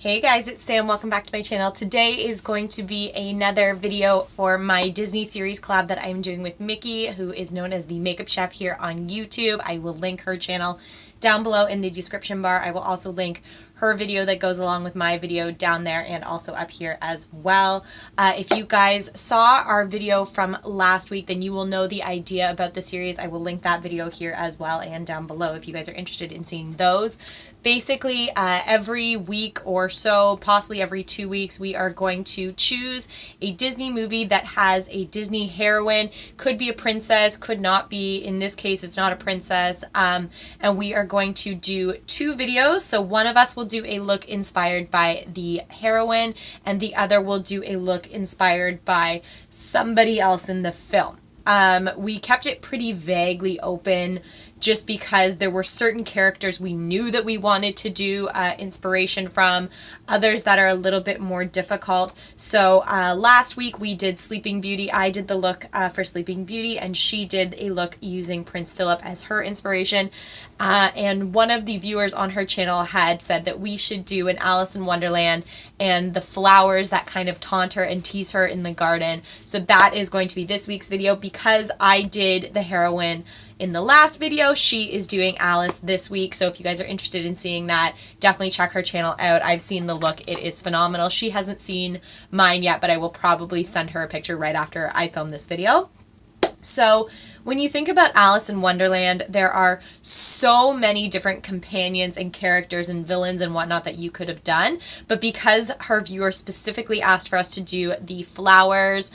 Hey guys, it's Sam. Welcome back to my channel. Today is going to be another video for my Disney series collab that I'm doing with Micki, who is known as the makeup chef here on YouTube. I will link her channel down below in the description bar. I will also link her video that goes along with my video down there and also up here as well. If you guys saw our video from last week, then you will know the idea about the series. I will link that video here as well and down below if you guys are interested in seeing those. Basically, every week or so, possibly every 2 weeks, we are going to choose a Disney movie that has a Disney heroine. Could be a princess, could not be. In this case, it's not a princess. And we are going to do 2 videos. So one of us will do a look inspired by the heroine, and the other will do a look inspired by somebody else in the film. We kept it pretty vaguely open just because there were certain characters we knew that we wanted to do inspiration from, others that are a little bit more difficult. So last week we did Sleeping Beauty. I did the look for Sleeping Beauty, and she did a look using Prince Philip as her inspiration. And one of the viewers on her channel had said that we should do an Alice in Wonderland and the flowers that kind of taunt her and tease her in the garden. So that is going to be this week's video. Because I did the heroine in the last video, she is doing Alice this week. So if you guys are interested in seeing that, definitely check her channel out. I've seen the look. It is phenomenal. She hasn't seen mine yet, but I will probably send her a picture right after I film this video. So when you think about Alice in Wonderland, there are so many different companions and characters and villains and whatnot that you could have done. But because her viewer specifically asked for us to do the flowers,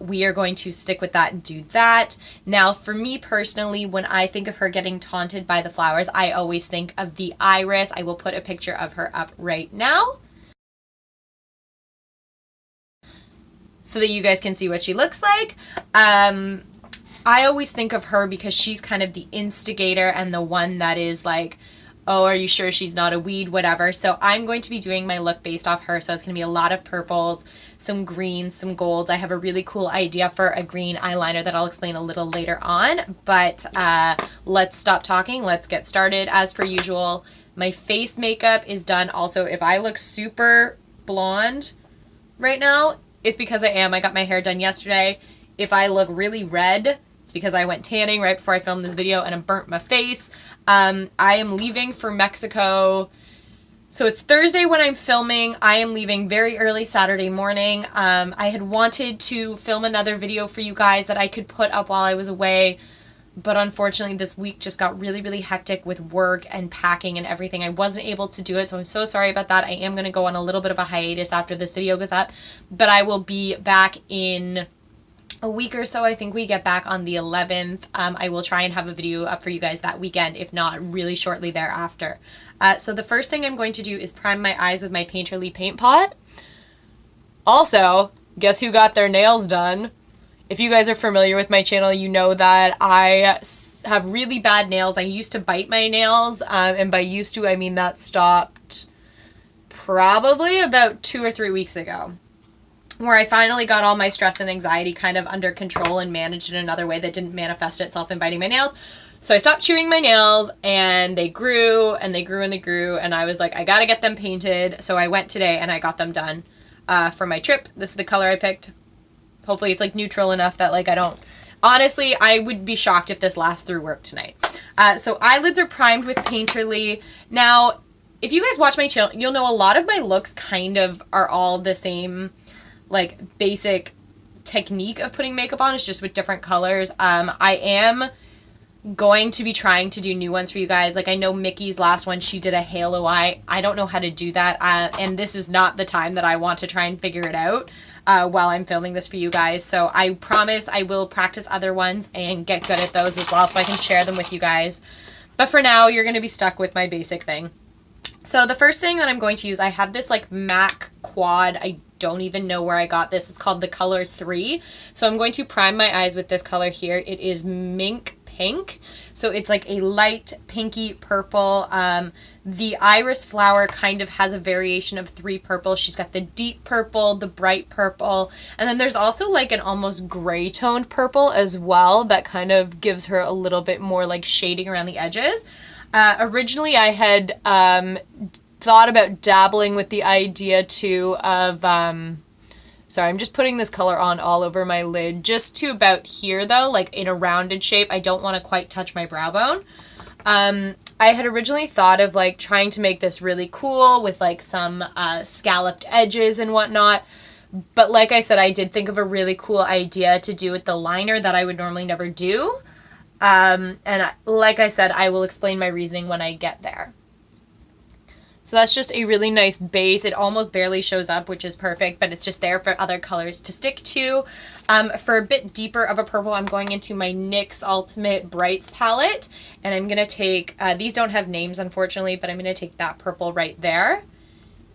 we are going to stick with that and do that. Now, for me personally, when I think of her getting taunted by the flowers, I always think of the iris. I will put a picture of her up right now so that you guys can see what she looks like. I always think of her because she's kind of the instigator and the one that is like, oh, are you sure she's not a weed, whatever. So I'm going to be doing my look based off her. So it's going to be a lot of purples, some greens, some golds. I have a really cool idea for a green eyeliner that I'll explain a little later on. But let's stop talking. Let's get started. As per usual, my face makeup is done. Also, if I look super blonde right now, it's because I am. I got my hair done yesterday. If I look really red, it's because I went tanning right before I filmed this video and I burnt my face. I am leaving for Mexico. So it's Thursday when I'm filming. I am leaving very early Saturday morning. I had wanted to film another video for you guys that I could put up while I was away. But unfortunately, this week just got really, really hectic with work and packing and everything. I wasn't able to do it, so I'm so sorry about that. I am going to go on a little bit of a hiatus after this video goes up. But I will be back in a week or so. I think we get back on the 11th. I will try and have a video up for you guys that weekend, if not really shortly thereafter. So the first thing I'm going to do is prime my eyes with my Paintlerly paint pot. Also, guess who got their nails done? If you guys are familiar with my channel, you know that I have really bad nails. I used to bite my nails, and by used to, I mean that stopped probably about 2 or 3 weeks ago, where I finally got all my stress and anxiety kind of under control and managed in another way that didn't manifest itself in biting my nails. So I stopped chewing my nails, and they grew, and they grew, and they grew, and I was like, I gotta get them painted. So I went today, and I got them done for my trip. This is the color I picked. Hopefully it's like neutral enough that like I don't... Honestly, I would be shocked if this lasts through work tonight. So eyelids are primed with Paintlerly. Now, if you guys watch my channel, you'll know a lot of my looks kind of are all the same, like, basic technique of putting makeup on. It's just with different colors. I am going to be trying to do new ones for you guys. Like, I know Micki's last one, she did a halo eye. I don't know how to do that, and this is not the time that I want to try and figure it out while I'm filming this for you guys. So I promise I will practice other ones and get good at those as well so I can share them with you guys. But for now, you're going to be stuck with my basic thing. So the first thing that I'm going to use, I have this like MAC quad. I don't even know where I got this. It's called the color 3. So I'm going to prime my eyes with this color here. It is Mink Pink. So it's like a light pinky purple. The iris flower kind of has a variation of 3 purples. She's got the deep purple, the bright purple, and then there's also like an almost gray toned purple as well that kind of gives her a little bit more like shading around the edges. Originally I had thought about dabbling with the idea too of, sorry, I'm just putting this color on all over my lid, just to about here though, like in a rounded shape. I don't want to quite touch my brow bone. I had originally thought of like trying to make this really cool with like some scalloped edges and whatnot. But like I said, I did think of a really cool idea to do with the liner that I would normally never do. Like I said, I will explain my reasoning when I get there. So that's just a really nice base. It almost barely shows up, which is perfect, but it's just there for other colors to stick to. For a bit deeper of a purple, I'm going into my NYX Ultimate Brights palette, and I'm going to take, these don't have names unfortunately, but I'm going to take that purple right there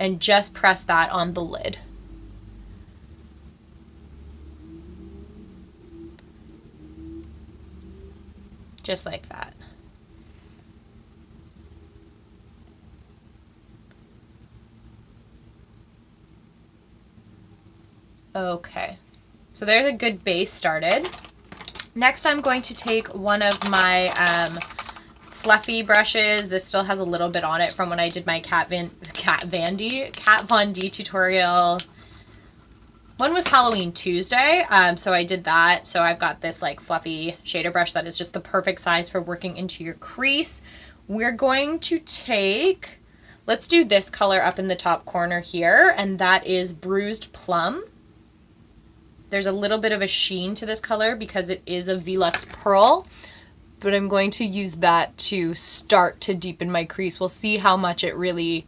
and just press that on the lid. Just like that. Okay, so there's a good base started. Next, I'm going to take one of my fluffy brushes. This still has a little bit on it from when I did my Kat Von D tutorial. One was Halloween Tuesday, so I did that. So I've got this like fluffy shader brush that is just the perfect size for working into your crease. We're going to take, let's do this color up in the top corner here, and that is Bruised Plum. There's a little bit of a sheen to this color because it is a Velux Pearl, but I'm going to use that to start to deepen my crease. We'll see how much it really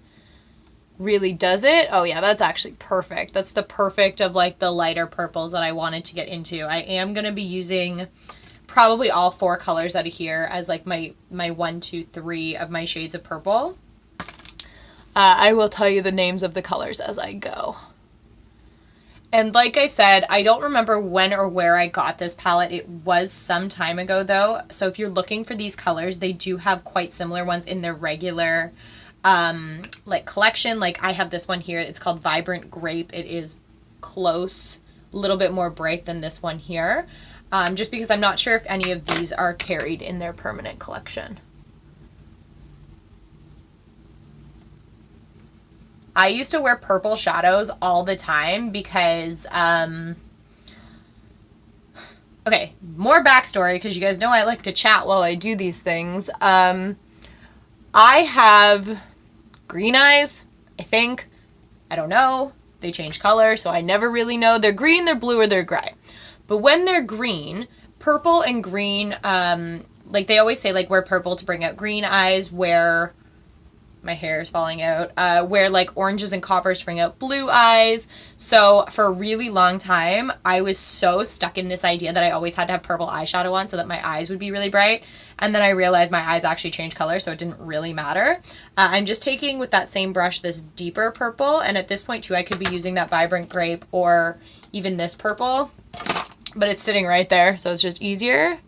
does it. Oh yeah, that's actually perfect. That's the perfect of like the lighter purples that I wanted to get into. I am going to be using probably all 4 colors out of here as like my 1, 2, 3 of my shades of purple. I will tell you the names of the colors as I go. And like I said, I don't remember when or where I got this palette. It was some time ago though. So if you're looking for these colors, they do have quite similar ones in their regular like collection. Like I have this one here. It's called Vibrant Grape. It is close, a little bit more bright than this one here. Just because I'm not sure if any of these are carried in their permanent collection. I used to wear purple shadows all the time because, okay, more backstory because you guys know I like to chat while I do these things. I have green eyes, I think. I don't know. They change color, so I never really know. They're green, they're blue, or they're gray. But when they're green, purple and green, like they always say, like wear purple to bring out green eyes, wear... my hair is falling out, where like oranges and coppers bring out blue eyes. So for a really long time, I was so stuck in this idea that I always had to have purple eyeshadow on so that my eyes would be really bright. And then I realized my eyes actually change color, so it didn't really matter. I'm just taking with that same brush this deeper purple, and at this point too, I could be using that Vibrant Grape or even this purple, but it's sitting right there, so it's just easier.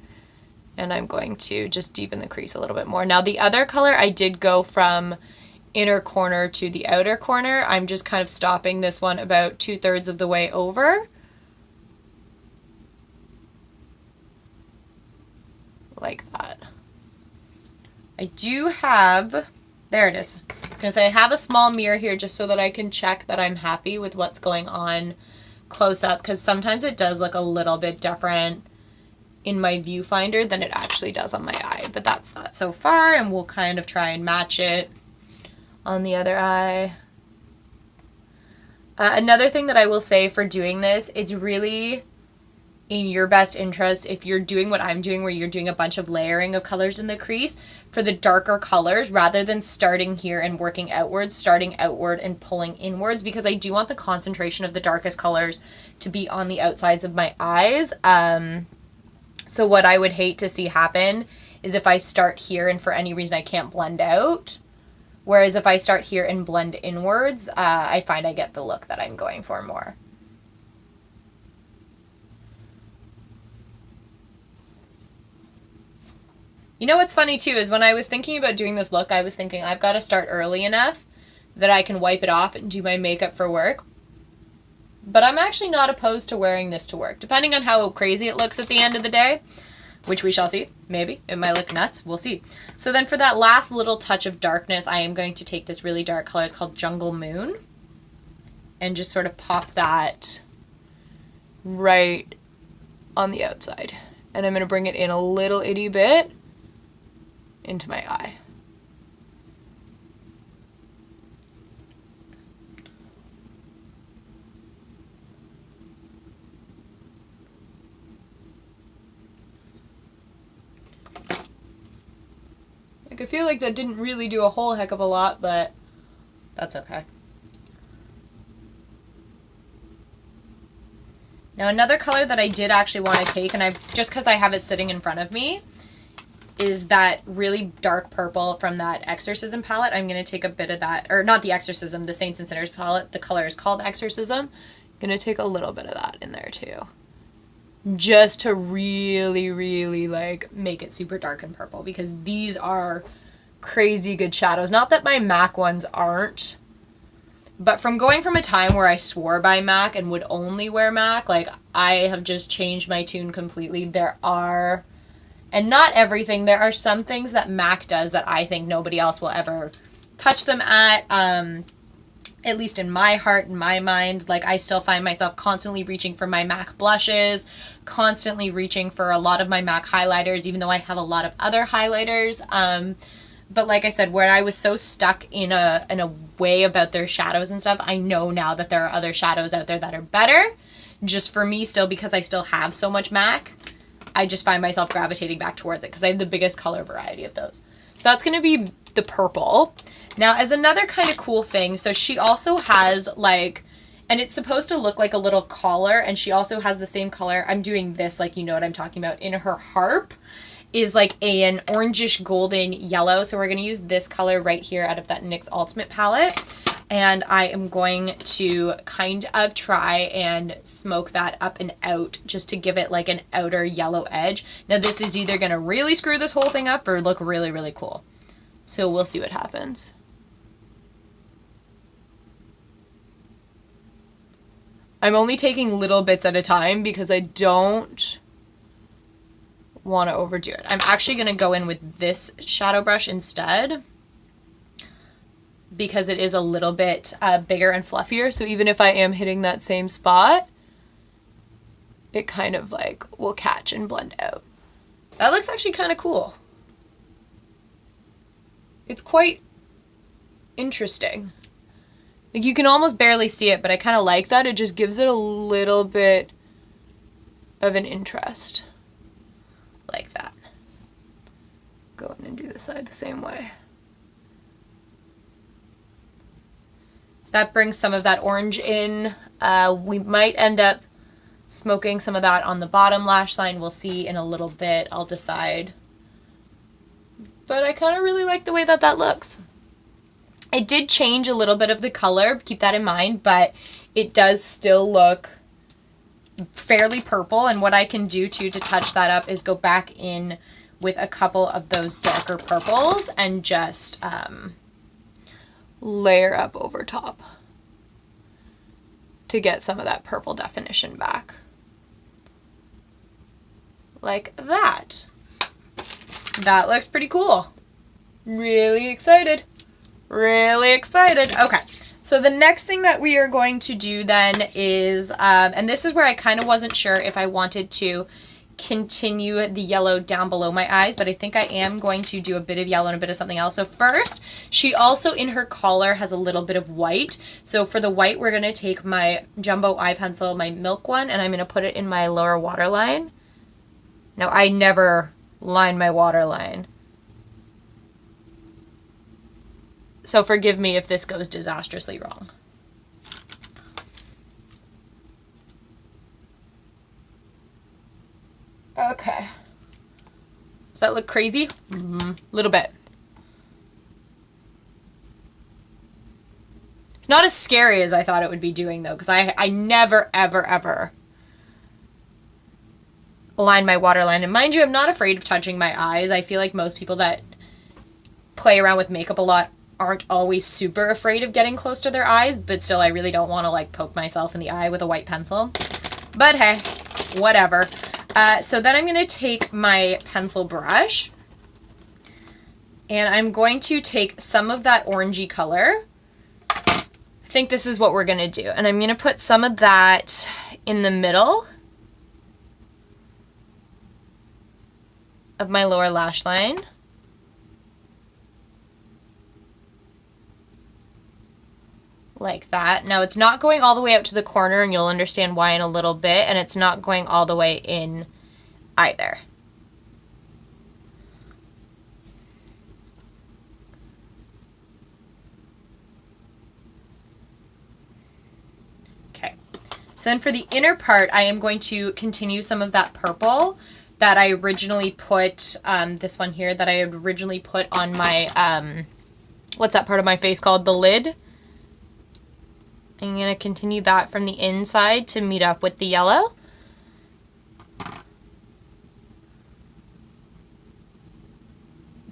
And I'm going to just deepen the crease a little bit more. Now the other color, I did go from inner corner to the outer corner. I'm just kind of stopping this one about 2/3 of the way over. Like that. I do have, there it is. Because I have a small mirror here just so that I can check that I'm happy with what's going on close up. Because sometimes it does look a little bit different in my viewfinder than it actually does on my eye, but that's that so far, and we'll kind of try and match it on the other eye. Another thing that I will say for doing this, it's really in your best interest if you're doing what I'm doing, where you're doing a bunch of layering of colors in the crease, for the darker colors, rather than starting here and working outwards, starting outward and pulling inwards, because I do want the concentration of the darkest colors to be on the outsides of my eyes. So what I would hate to see happen is if I start here and for any reason I can't blend out. Whereas if I start here and blend inwards, I find I get the look that I'm going for more. You know what's funny too is when I was thinking about doing this look, I was thinking I've got to start early enough that I can wipe it off and do my makeup for work. But I'm actually not opposed to wearing this to work, depending on how crazy it looks at the end of the day, which we shall see. Maybe. It might look nuts. We'll see. So then for that last little touch of darkness, I am going to take this really dark color. It's called Jungle Moon. And just sort of pop that right on the outside. And I'm going to bring it in a little itty bit into my eye. Like, I feel like that didn't really do a whole heck of a lot, but that's okay. Now another color that I did actually want to take, and just because I have it sitting in front of me, is that really dark purple from that Exorcism palette. I'm going to take a bit of that, or not the Exorcism, the Saints and Sinners palette. The color is called Exorcism. I'm going to take a little bit of that in there too. Just to really, really like make it super dark and purple, because these are crazy good shadows. Not that my MAC ones aren't, but from going from a time where I swore by MAC and would only wear MAC, like I have just changed my tune completely. There are, and not everything, there are some things that MAC does that I think nobody else will ever touch them at least in my heart, in my mind. Like, I still find myself constantly reaching for my MAC blushes, constantly reaching for a lot of my MAC highlighters, even though I have a lot of other highlighters. But like I said, where I was so stuck in a way about their shadows and stuff, I know now that there are other shadows out there that are better. Just for me still, because I still have so much MAC, I just find myself gravitating back towards it because I have the biggest color variety of those. So that's going to be the purple. Now, as another kind of cool thing, so she also has like, and it's supposed to look like a little collar, and she also has the same color. I'm doing this, like, you know what I'm talking about. In her harp is like an orangish golden yellow. So we're going to use this color right here out of that NYX Ultimate palette. And I am going to kind of try and smoke that up and out just to give it like an outer yellow edge. Now, this is either going to really screw this whole thing up or look really, really cool. So we'll see what happens. I'm only taking little bits at a time because I don't want to overdo it. I'm actually going to go in with this shadow brush instead because it is a little bit bigger and fluffier. So even if I am hitting that same spot, it kind of like will catch and blend out. That looks actually kind of cool. It's quite interesting. Like, you can almost barely see it, but I kind of like that. It just gives it a little bit of an interest. Like that. Go in and do this side the same way. So that brings some of that orange in. We might end up smoking some of that on the bottom lash line. We'll see in a little bit. I'll decide. But I kind of really like the way that that looks. It did change a little bit of the color, keep that in mind, but it does still look fairly purple. And what I can do too to touch that up is go back in with a couple of those darker purples and just layer up over top to get some of that purple definition back. Like that. That looks pretty cool. Really excited. Really excited. Okay, so the next thing that we are going to do then is, and this is where I kind of wasn't sure if I wanted to continue the yellow down below my eyes, but I think I am going to do a bit of yellow and a bit of something else. So first, she also in her collar has a little bit of white. So for the white, we're going to take my jumbo eye pencil, my milk one, and I'm going to put it in my lower waterline. Now, I never line my waterline, so forgive me if this goes disastrously wrong. Okay. Does that look crazy? Little bit. It's not as scary as I thought it would be doing, though, because I never, ever, ever line my waterline. And mind you, I'm not afraid of touching my eyes. I feel like most people that play around with makeup a lot aren't always super afraid of getting close to their eyes, but still, I really don't want to like poke myself in the eye with a white pencil. But hey, whatever. So then I'm going to take my pencil brush and I'm going to take some of that orangey color. I think this is what we're going to do. And I'm going to put some of that in the middle of my lower lash line. Like that. Now it's not going all the way out to the corner, and you'll understand why in a little bit, and it's not going all the way in either. Okay, so then for the inner part, I am going to continue some of that purple that I originally put, this one here, that I had originally put on my, what's that part of my face called? The lid. I'm going to continue that from the inside to meet up with the yellow.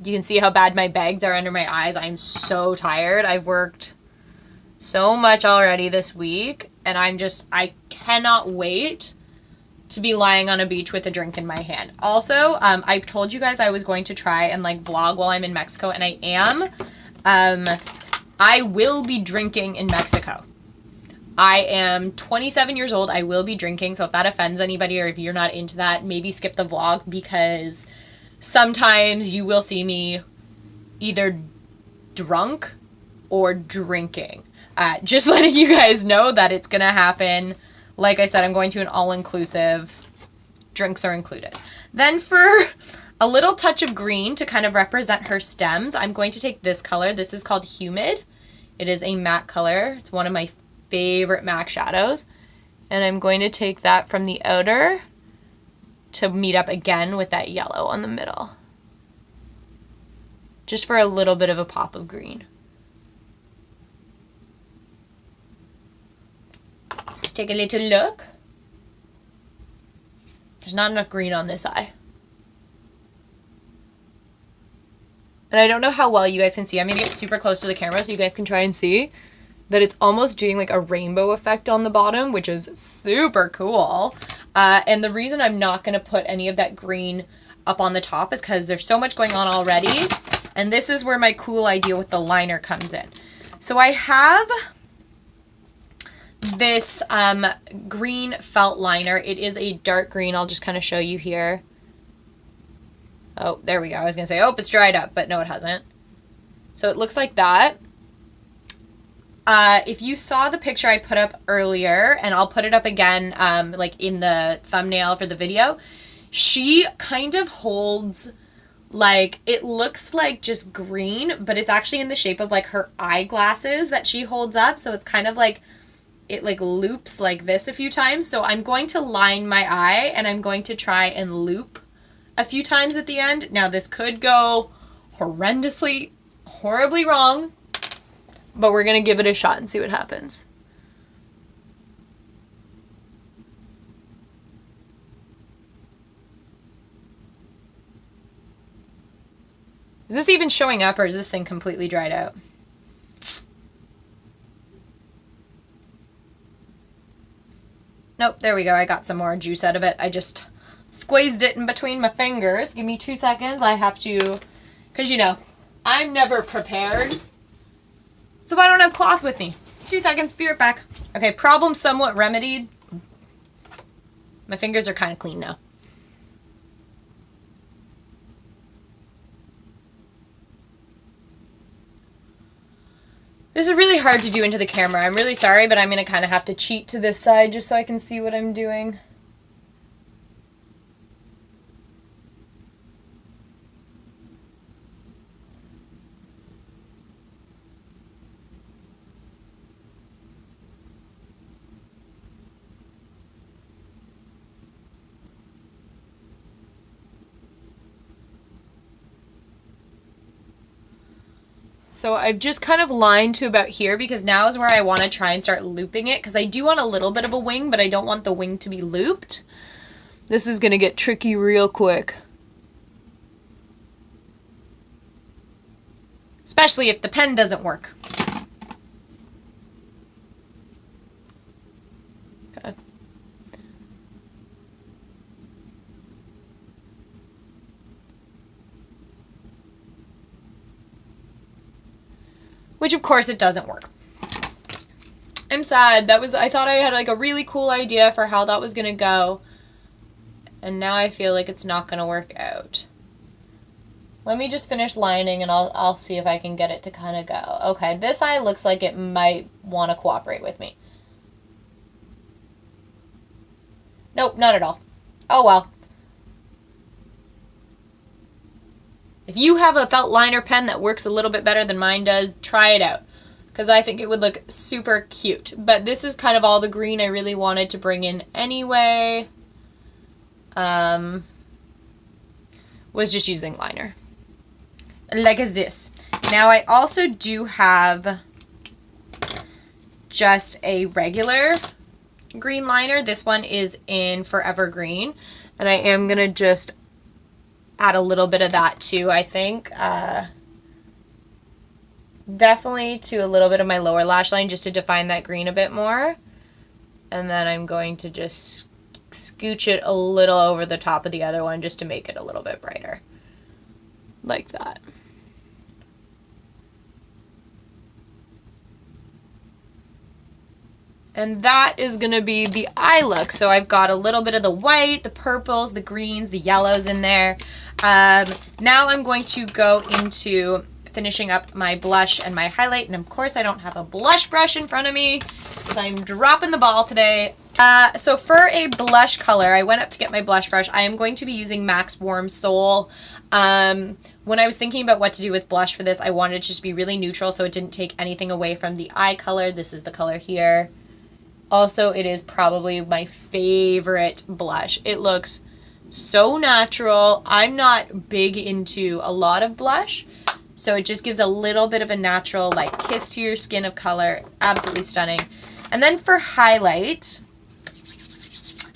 You can see how bad my bags are under my eyes. I'm so tired. I've worked so much already this week, and I cannot wait to be lying on a beach with a drink in my hand. Also, I told you guys I was going to try and like vlog while I'm in Mexico, and I am. I will be drinking in Mexico. I am 27 years old. I will be drinking, so if that offends anybody or if you're not into that, maybe skip the vlog, because sometimes you will see me either drunk or drinking. Just letting you guys know that it's going to happen. Like I said, I'm going to an all-inclusive. Drinks are included. Then for a little touch of green to kind of represent her stems, I'm going to take this color. This is called Humid. It is a matte color. It's one of my favorite MAC shadows, and I'm going to take that from the outer to meet up again with that yellow on the middle, just for a little bit of a pop of green. Let's take a little look. There's not enough green on this eye, and I don't know how well you guys can see. I'm going to get super close to the camera so you guys can try and see that it's almost doing like a rainbow effect on the bottom, which is super cool. And the reason I'm not going to put any of that green up on the top is because there's so much going on already. And this is where my cool idea with the liner comes in. So I have this green felt liner. It is a dark green. I'll just kind of show you here. Oh, there we go. I was going to say, oh, it's dried up, but no, it hasn't. So it looks like that. If you saw the picture I put up earlier, and I'll put it up again, like in the thumbnail for the video, she kind of holds, like, it looks like just green, but it's actually in the shape of like her eyeglasses that she holds up. So it's kind of like, it like loops like this a few times. So I'm going to line my eye, and I'm going to try and loop a few times at the end. Now this could go horrendously, horribly wrong, but we're going to give it a shot and see what happens. Is this even showing up, or is this thing completely dried out? Nope, there we go. I got some more juice out of it. I just squeezed it in between my fingers. Give me 2 seconds. I have to, because you know, I'm never prepared. So I don't have cloths with me. 2 seconds, be right back. Okay, problem somewhat remedied. My fingers are kind of clean now. This is really hard to do into the camera. I'm really sorry, but I'm going to kind of have to cheat to this side just so I can see what I'm doing. So I've just kind of lined to about here, because now is where I want to try and start looping it, because I do want a little bit of a wing, but I don't want the wing to be looped. This is going to get tricky real quick. Especially if the pen doesn't work. Okay. which of course it doesn't work. I'm sad. I thought I had like a really cool idea for how that was going to go. And now I feel like it's not going to work out. Let me just finish lining and I'll see if I can get it to kind of go. Okay, this eye looks like it might want to cooperate with me. Nope, not at all. Oh well. If you have a felt liner pen that works a little bit better than mine does, try it out. Because I think it would look super cute. But this is kind of all the green I really wanted to bring in anyway. Was just using liner. Like as this. Now I also do have just a regular green liner. This one is in Forever Green. And I am going to just add a little bit of that too, I think. Definitely to a little bit of my lower lash line just to define that green a bit more. And then I'm going to just scooch it a little over the top of the other one just to make it a little bit brighter. Like that. And that is going to be the eye look. So I've got a little bit of the white, the purples, the greens, the yellows in there. Now I'm going to go into finishing up my blush and my highlight. And of course I don't have a blush brush in front of me because I'm dropping the ball today. So for a blush color, I went up to get my blush brush. I am going to be using MAC's Warm Soul. When I was thinking about what to do with blush for this, I wanted it to just be really neutral so it didn't take anything away from the eye color. This is the color here. Also, it is probably my favorite blush. It looks so natural. I'm not big into a lot of blush, so it just gives a little bit of a natural like kiss to your skin of color. Absolutely stunning. And then for highlight,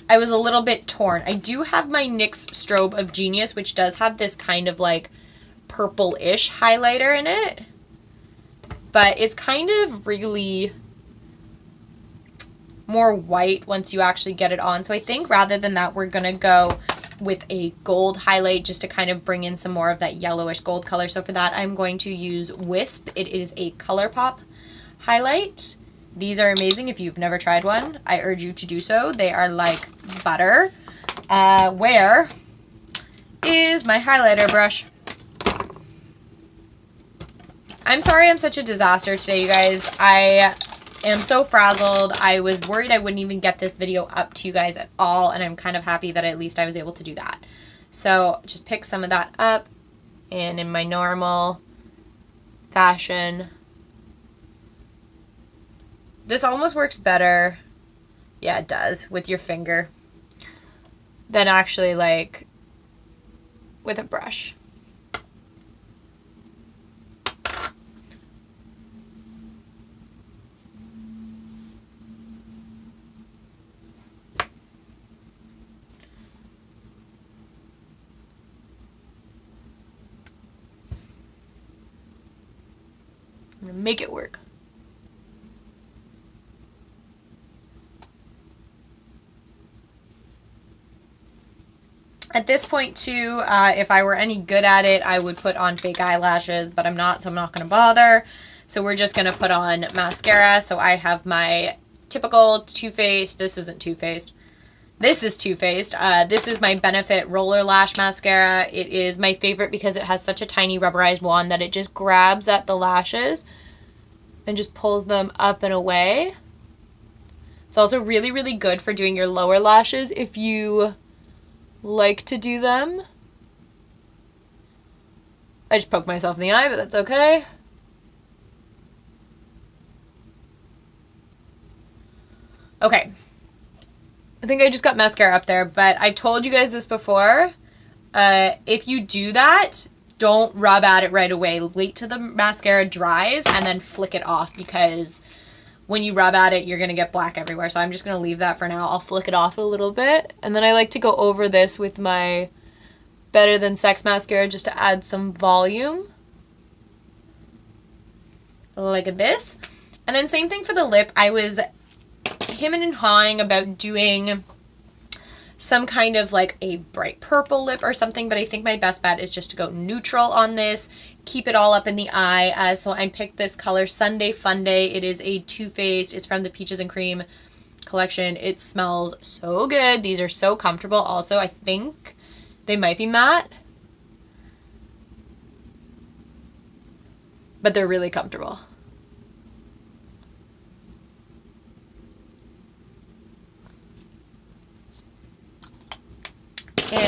I was a little bit torn. I do have my NYX Strobe of Genius, which does have this kind of like purple-ish highlighter in it, but it's kind of really more white once you actually get it on. So I think rather than that, we're gonna go with a gold highlight just to kind of bring in some more of that yellowish gold color. So for that, I'm going to use Wisp. It is a Colorpop highlight. These are amazing. If you've never tried one, I urge you to do so. They are like butter. Where is my highlighter brush? I'm sorry I'm such a disaster today, you guys. I am so frazzled. I was worried I wouldn't even get this video up to you guys at all, and I'm kind of happy that at least I was able to do that. So just pick some of that up, and in my normal fashion, this almost works better, yeah it does, with your finger than actually like with a brush. I'm gonna make it work. At this point too, if I were any good at it, I would put on fake eyelashes, but I'm not, so I'm not going to bother. So we're just going to put on mascara. So I have my typical Too Faced. This isn't Too Faced. This is Too Faced. This is my Benefit Roller Lash Mascara. It is my favorite because it has such a tiny rubberized wand that it just grabs at the lashes and just pulls them up and away. It's also really, really good for doing your lower lashes if you like to do them. I just poked myself in the eye, but that's okay. Okay. I think I just got mascara up there, but I've told you guys this before. If you do that, don't rub at it right away. Wait till the mascara dries and then flick it off, because when you rub at it, you're going to get black everywhere. So I'm just going to leave that for now. I'll flick it off a little bit. And then I like to go over this with my Better Than Sex mascara just to add some volume. Like this. And then same thing for the lip. I was hemming and hawing about doing some kind of like a bright purple lip or something, but I think my best bet is just to go neutral on this, keep it all up in the eye. So I picked this color Sunday Funday. It is a Too Faced. It's from the Peaches and Cream collection. It smells so good. These are so comfortable. Also, I think they might be matte, but they're really comfortable.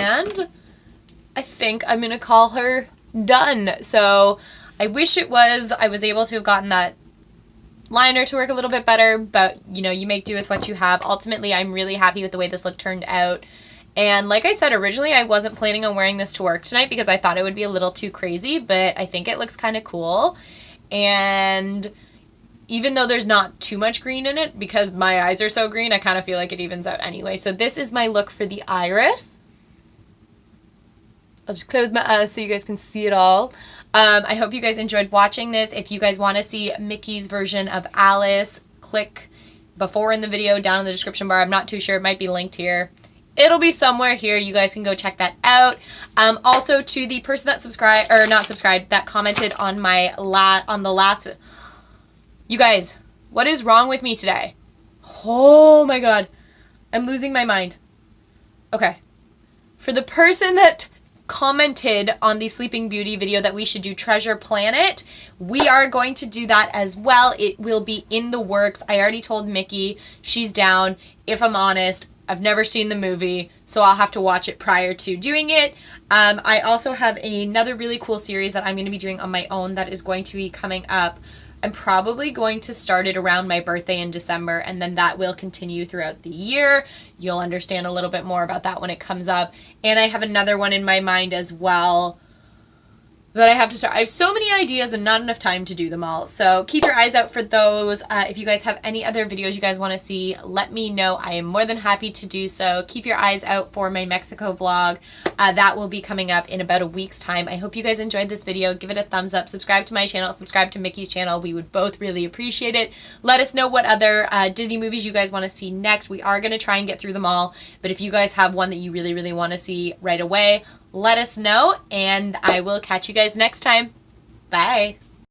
And I think I'm going to call her done. So I wish I was able to have gotten that liner to work a little bit better, but you know, you make do with what you have. Ultimately, I'm really happy with the way this look turned out. And like I said, originally I wasn't planning on wearing this to work tonight because I thought it would be a little too crazy, but I think it looks kind of cool. And even though there's not too much green in it, because my eyes are so green, I kind of feel like it evens out anyway. So this is my look for the iris. I'll just close my eyes so you guys can see it all. I hope you guys enjoyed watching this. If you guys want to see Micki's version of Alice, click before in the video down in the description bar. I'm not too sure. It might be linked here. It'll be somewhere here. You guys can go check that out. Also, to the person that subscribed, or not subscribed, that commented on my on the last... You guys, what is wrong with me today? Oh my god. I'm losing my mind. Okay. For the person that commented on the Sleeping Beauty video that we should do Treasure Planet, we are going to do that as well. It will be in the works. I already told Micki she's down. If I'm honest, I've never seen the movie, so I'll have to watch it prior to doing it. I also have another really cool series that I'm going to be doing on my own that is going to be coming up. I'm probably going to start it around my birthday in December, and then that will continue throughout the year. You'll understand a little bit more about that when it comes up. And I have another one in my mind as well that I have to start. I have so many ideas and not enough time to do them all. So keep your eyes out for those. If you guys have any other videos you guys want to see, let me know. I am more than happy to do so. Keep your eyes out for my Mexico vlog. That will be coming up in about a week's time. I hope you guys enjoyed this video. Give it a thumbs up. Subscribe to my channel. Subscribe to Micki's channel. We would both really appreciate it. Let us know what other Disney movies you guys want to see next. We are going to try and get through them all. But if you guys have one that you really, really want to see right away, let us know, and I will catch you guys next time. Bye.